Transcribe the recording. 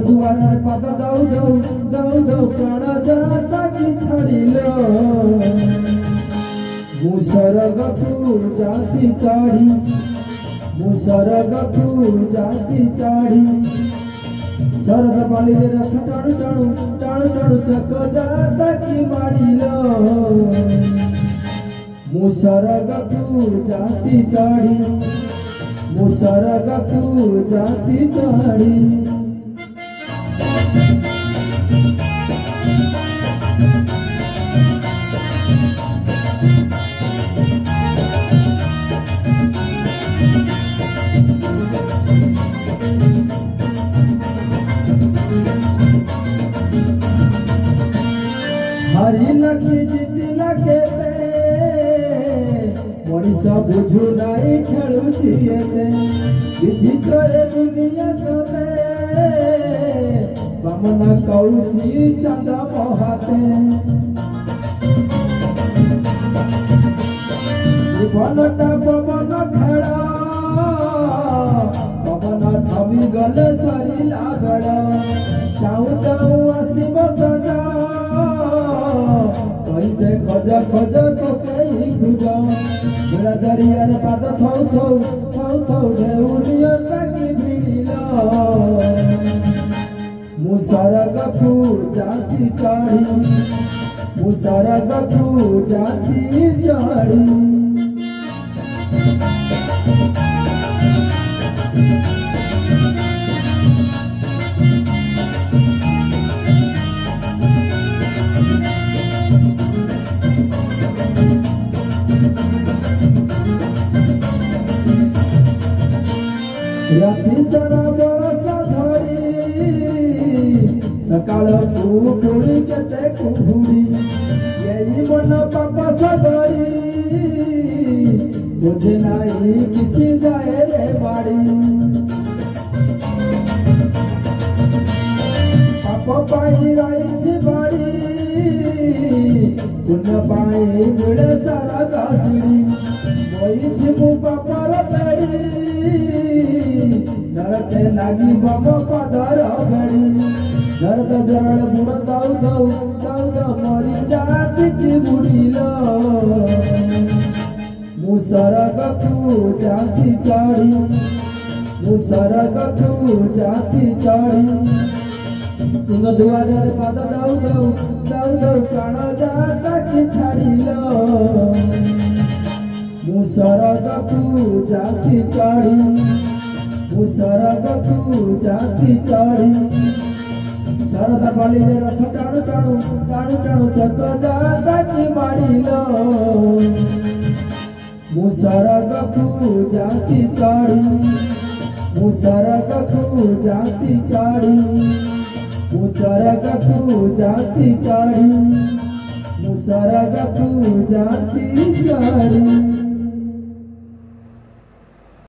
दुआर पद दौ दौ दौ दौ प्राण जाता कि छाड़िलो मुसरगकु जाति चढ़ी मुसरगकु जाति चढ़ी शरद पाली रे रथ टाणु टाणु टाणु टाणु चक जाता कि मारिलो मुसरगकु जाति चढ़ी मुसरगकु जाति चढ़ी हरी लखी जीती लगे मनीष बुझु नाई खेलुची विचित्र दुनिया सदे बामना कौची चंद बहाते जीवनटा पवन खेल पवन थमी गले सरिला बेड़ चाऊ चाऊ आसब सजा कहीते खज खज पकई खुज बेड़ा दरियार पाद थौ थौ थौ थौ ढेउनिया ताकि भिड़िल मुसरगकु जाति चढ़ी मुसरगकु जाति चढ़ी राति सारा बरसा धरी सकाल पुणी केते कुहुरी यही मन पाप सदरी बुझे नाई किछि जाए रे बाड़ी पाप पाई रही बाड़ी पुण्य पाई मिले सारा गाछड़ी बही मु पापर पेड़ी डरते लगी बम पदर बेड़ी दर्द जरड़ बुड़ दौ दौ दौ दौ मरी जाति की बुड़िल मुसरगकु जाति चढ़ी मुसरगकु जाति चढ़ी तुंग दुआर पद दौ दौ दौ दौ प्राण जाता कि छाड़िल मुसरगकु जाति चढ़ी मुसरगकु जाति चढ़ी शरद पाली रे रथ टाणु टाणु टाणु टाणु चक जाता कि मारिल मुसरगकु जाति चढ़ी मुसरगकु जाति चढ़ी मुसरगकु जाति चढ़ी मुसरगकु जाति चढ़ी।